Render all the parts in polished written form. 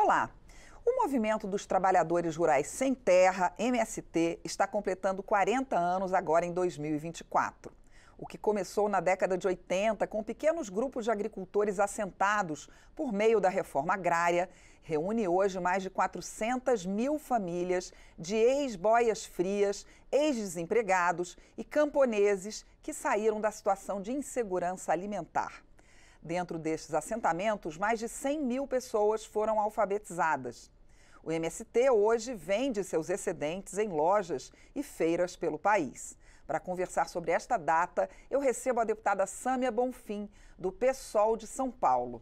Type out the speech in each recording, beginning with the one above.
Olá! O Movimento dos Trabalhadores Rurais Sem Terra, MST, está completando 40 anos agora em 2024. O que começou na década de 80 com pequenos grupos de agricultores assentados por meio da reforma agrária, reúne hoje mais de 400 mil famílias de ex-boias frias, ex-desempregados e camponeses que saíram da situação de insegurança alimentar. Dentro destes assentamentos, mais de 100 mil pessoas foram alfabetizadas. O MST hoje vende seus excedentes em lojas e feiras pelo país. Para conversar sobre esta data, eu recebo a deputada Sâmia Bonfim, do PSOL de São Paulo.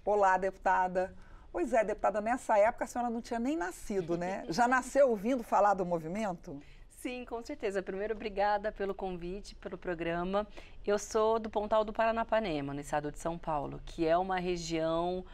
Olá, deputada. Pois é, deputada, nessa época a senhora não tinha nem nascido, né? Já nasceu ouvindo falar do movimento? Sim, com certeza. Primeiro, obrigada pelo convite, pelo programa. Eu sou do Pontal do Paranapanema, no estado de São Paulo, que é uma região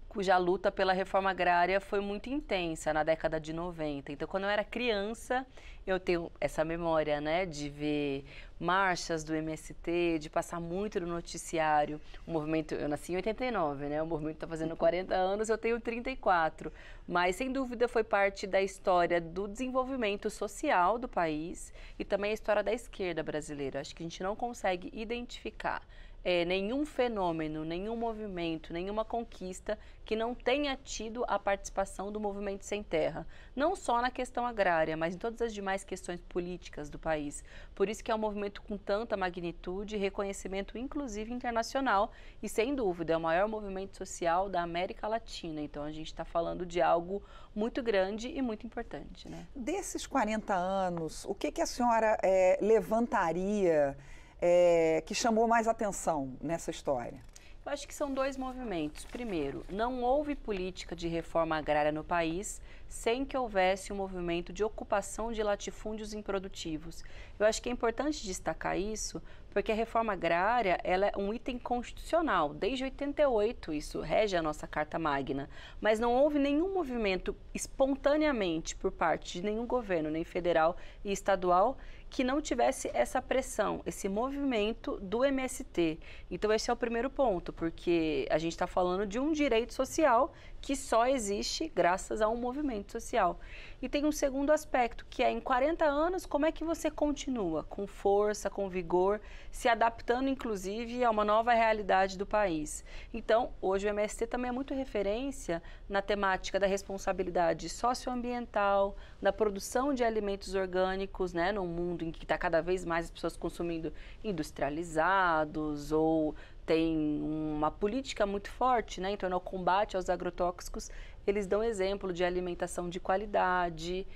cuja luta pela reforma agrária foi muito intensa na década de 90. Então, quando eu era criança, eu tenho essa memória, né, de ver marchas do MST, de passar muito no noticiário. O movimento, eu nasci em 89, né, o movimento está fazendo 40 anos, eu tenho 34. Mas, sem dúvida, foi parte da história do desenvolvimento social do país e também a história da esquerda brasileira. Acho que a gente não consegue identificar nenhum fenômeno, nenhum movimento, nenhuma conquista que não tenha tido a participação do movimento sem terra. Não só na questão agrária, mas em todas as demais questões políticas do país. Por isso que é um movimento com tanta magnitude e reconhecimento, inclusive internacional, e sem dúvida é o maior movimento social da América Latina. Então a gente está falando de algo muito grande e muito importante, né? Desses 40 anos, o que a senhora levantaria que chamou mais atenção nessa história? Eu acho que são dois movimentos. Primeiro, não houve política de reforma agrária no país sem que houvesse um movimento de ocupação de latifúndios improdutivos. Eu acho que é importante destacar isso, porque a reforma agrária ela é um item constitucional. Desde 88 isso rege a nossa Carta Magna, mas não houve nenhum movimento espontaneamente por parte de nenhum governo, nem federal e estadual, que não tivesse essa pressão, esse movimento do MST. Então esse é o primeiro ponto, porque a gente está falando de um direito social que só existe graças a um movimento social. E tem um segundo aspecto, que é em 40 anos, como é que você continua com força, com vigor, se adaptando inclusive a uma nova realidade do país. Então, hoje o MST também é muito referência na temática da responsabilidade socioambiental, da produção de alimentos orgânicos, né, num mundo em que está cada vez mais as pessoas consumindo industrializados ou tem uma política muito forte, né, em torno ao combate aos agrotóxicos. Eles dão exemplo de alimentação de qualidade.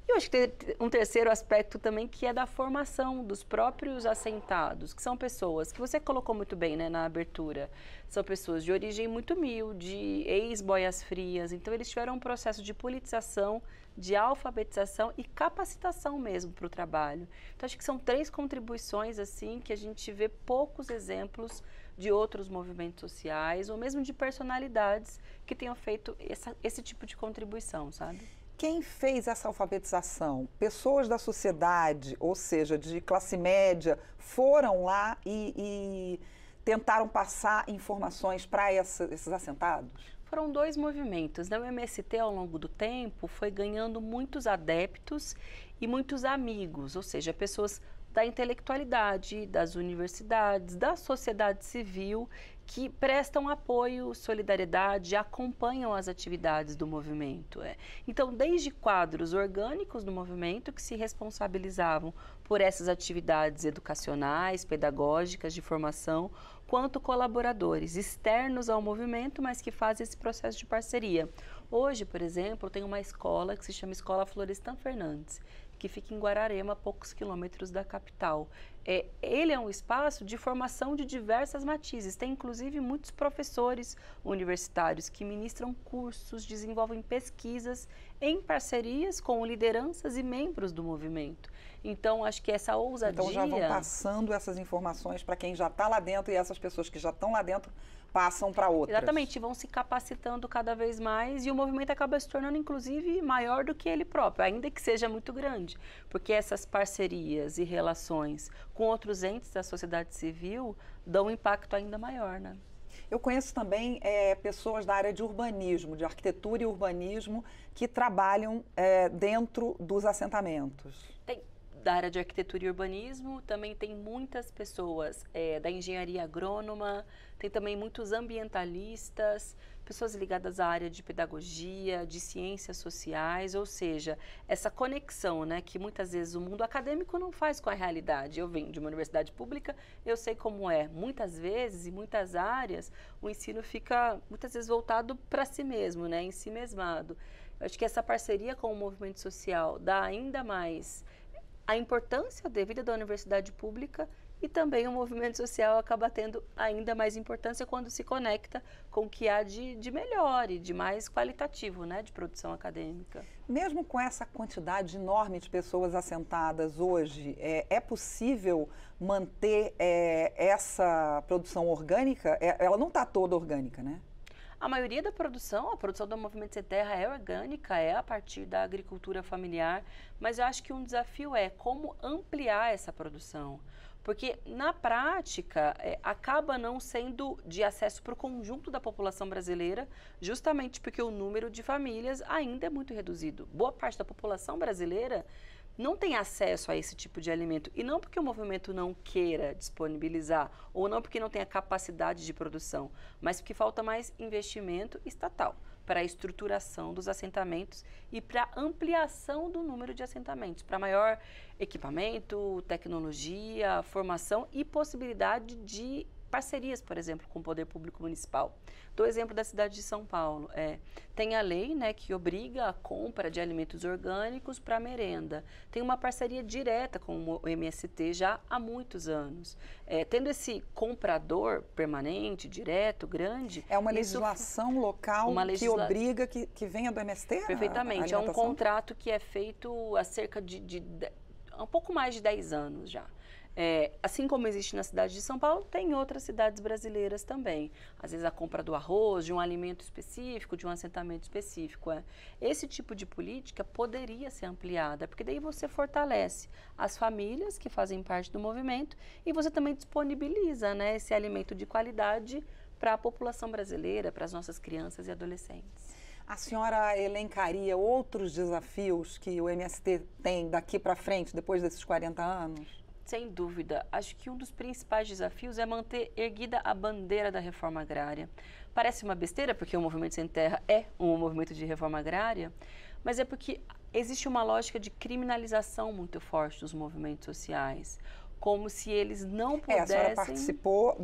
E eu acho que tem um terceiro aspecto também, que é da formação dos próprios assentados, que são pessoas, que você colocou muito bem, né, na abertura, são pessoas de origem muito humilde, ex-boias frias. Então eles tiveram um processo de politização, de alfabetização e capacitação mesmo para o trabalho. Então acho que são três contribuições assim que a gente vê poucos exemplos de outros movimentos sociais ou mesmo de personalidades que tenham feito esse tipo de contribuição, sabe? Quem fez essa alfabetização? Pessoas da sociedade, ou seja, de classe média, foram lá e tentaram passar informações para esses assentados? Foram dois movimentos, né? O MST, ao longo do tempo, foi ganhando muitos adeptos e muitos amigos, ou seja, pessoas da intelectualidade, das universidades, da sociedade civil, que prestam apoio, solidariedade, acompanham as atividades do movimento. Então, desde quadros orgânicos do movimento que se responsabilizavam por essas atividades educacionais, pedagógicas, de formação, quanto colaboradores externos ao movimento, mas que fazem esse processo de parceria. Hoje, por exemplo, tem uma escola que se chama Escola Florestan Fernandes, que fica em Guararema, a poucos quilômetros da capital. Ele é um espaço de formação de diversas matizes, tem inclusive muitos professores universitários que ministram cursos, desenvolvem pesquisas em parcerias com lideranças e membros do movimento. Então, acho que essa ousadia... Então já vão passando essas informações para quem já está lá dentro e essas pessoas que já estão lá dentro passam para outras. Exatamente, vão se capacitando cada vez mais e o movimento acaba se tornando, inclusive, maior do que ele próprio, ainda que seja muito grande, porque essas parcerias e relações com outros entes da sociedade civil dão um impacto ainda maior, né? Eu conheço também pessoas da área de urbanismo, de arquitetura e urbanismo, que trabalham dentro dos assentamentos. Tem da área de arquitetura e urbanismo, também tem muitas pessoas da engenharia agrônoma, tem também muitos ambientalistas, pessoas ligadas à área de pedagogia, de ciências sociais, ou seja, essa conexão, né, que muitas vezes o mundo acadêmico não faz com a realidade. Eu venho de uma universidade pública, eu sei como é. Muitas vezes, em muitas áreas, o ensino fica muitas vezes voltado para si mesmo, né, em si mesmado. Eu acho que essa parceria com o movimento social dá ainda mais a importância devida da universidade pública, e também o movimento social acaba tendo ainda mais importância quando se conecta com o que há de melhor e de mais qualitativo, né, de produção acadêmica. Mesmo com essa quantidade enorme de pessoas assentadas hoje, é possível manter essa produção orgânica? Ela não está toda orgânica, né? A maioria da produção, a produção do Movimento Sem Terra é orgânica, é a partir da agricultura familiar, mas eu acho que um desafio é como ampliar essa produção. Porque, na prática, acaba não sendo de acesso para o conjunto da população brasileira, justamente porque o número de famílias ainda é muito reduzido. Boa parte da população brasileira não tem acesso a esse tipo de alimento. E não porque o movimento não queira disponibilizar, ou não porque não tenha capacidade de produção, mas porque falta mais investimento estatal para a estruturação dos assentamentos e para a ampliação do número de assentamentos, para maior equipamento, tecnologia, formação e possibilidade de parcerias, por exemplo, com o poder público municipal. Dou exemplo da cidade de São Paulo. Tem a lei, né, que obriga a compra de alimentos orgânicos para merenda. Tem uma parceria direta com o MST já há muitos anos. Tendo esse comprador permanente, direto, grande... É uma legislação local que obriga que venha do MST? Perfeitamente. É um contrato que é feito há cerca de um pouco mais de 10 anos já. Assim como existe na cidade de São Paulo, tem em outras cidades brasileiras também. Às vezes a compra do arroz, de um alimento específico, de um assentamento específico. Esse tipo de política poderia ser ampliada, porque daí você fortalece as famílias que fazem parte do movimento e você também disponibiliza, né, esse alimento de qualidade para a população brasileira, para as nossas crianças e adolescentes. A senhora elencaria outros desafios que o MST tem daqui para frente, depois desses 40 anos? Sem dúvida. Acho que um dos principais desafios é manter erguida a bandeira da reforma agrária. Parece uma besteira, porque o Movimento Sem Terra é um movimento de reforma agrária, mas é porque existe uma lógica de criminalização muito forte dos movimentos sociais, como se eles não pudessem... A senhora participou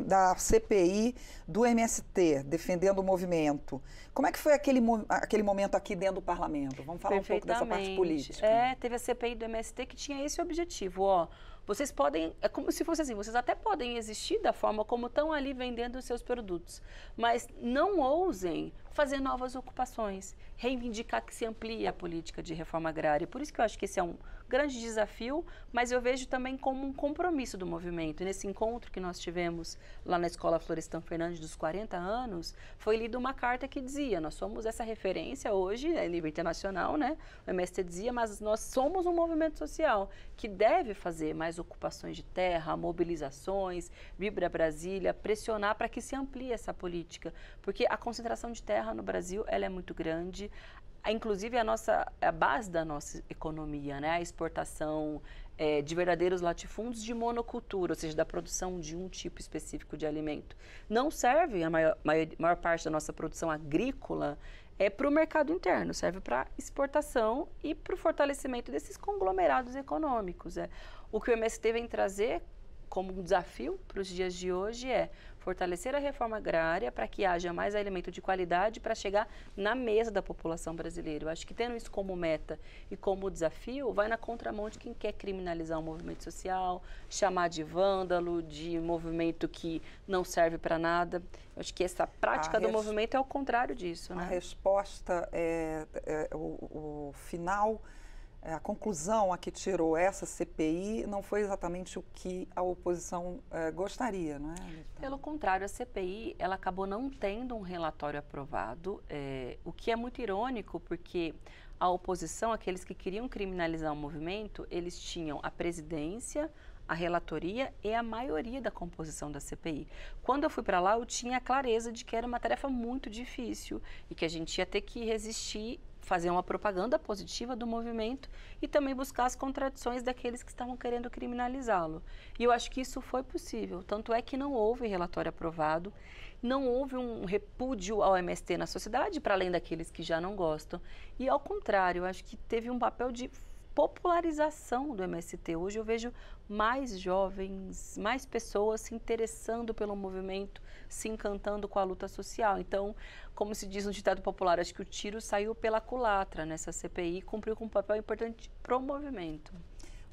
da CPI do MST, defendendo o movimento. Como é que foi aquele momento aqui dentro do parlamento? Vamos falar um pouco dessa parte política. Teve a CPI do MST que tinha esse objetivo, vocês podem, é como se fosse assim, vocês até podem existir da forma como estão ali vendendo os seus produtos, mas não ousem fazer novas ocupações, reivindicar que se amplie a política de reforma agrária. Por isso que eu acho que esse é um grande desafio, mas eu vejo também como um compromisso do movimento. E nesse encontro que nós tivemos lá na Escola Florestan Fernandes dos 40 anos, foi lida uma carta que dizia, nós somos essa referência hoje, a nível internacional, né? O MST dizia, mas nós somos um movimento social que deve fazer mais ocupações de terra, mobilizações, Vibra Brasília, pressionar para que se amplie essa política, porque a concentração de terra no Brasil, ela é muito grande, inclusive a base da nossa economia, né? A exportação de verdadeiros latifúndios de monocultura, ou seja, da produção de um tipo específico de alimento. Não serve, a maior parte da nossa produção agrícola para o mercado interno, serve para exportação e para o fortalecimento desses conglomerados econômicos. O que o MST vem trazer como um desafio para os dias de hoje é fortalecer a reforma agrária para que haja mais alimento de qualidade para chegar na mesa da população brasileira. Eu acho que tendo isso como meta e como desafio, vai na contramão de quem quer criminalizar o movimento social, chamar de vândalo, de movimento que não serve para nada. Eu acho que essa prática do movimento é o contrário disso. Né? A resposta, o final... A conclusão a que tirou essa CPI não foi exatamente o que a oposição gostaria, não é? Pelo contrário, a CPI ela acabou não tendo um relatório aprovado, o que é muito irônico, porque a oposição, aqueles que queriam criminalizar o movimento, eles tinham a presidência, a relatoria e a maioria da composição da CPI. Quando eu fui para lá, eu tinha a clareza de que era uma tarefa muito difícil e que a gente ia ter que resistir, fazer uma propaganda positiva do movimento e também buscar as contradições daqueles que estavam querendo criminalizá-lo. E eu acho que isso foi possível, tanto é que não houve relatório aprovado, não houve um repúdio ao MST na sociedade, para além daqueles que já não gostam. E, ao contrário, eu acho que teve um papel de popularização do MST. Hoje eu vejo mais jovens, mais pessoas se interessando pelo movimento, se encantando com a luta social. Então, como se diz no ditado popular, acho que o tiro saiu pela culatra nessa CPI e cumpriu com um papel importante para o movimento.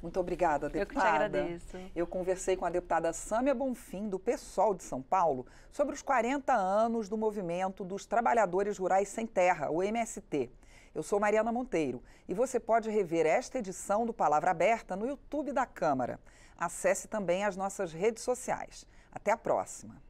Muito obrigada, deputada. Eu que te agradeço. Eu conversei com a deputada Sâmia Bonfim, do PSOL de São Paulo, sobre os 40 anos do movimento dos Trabalhadores Rurais Sem Terra, o MST. Eu sou Mariana Monteiro e você pode rever esta edição do Palavra Aberta no YouTube da Câmara. Acesse também as nossas redes sociais. Até a próxima.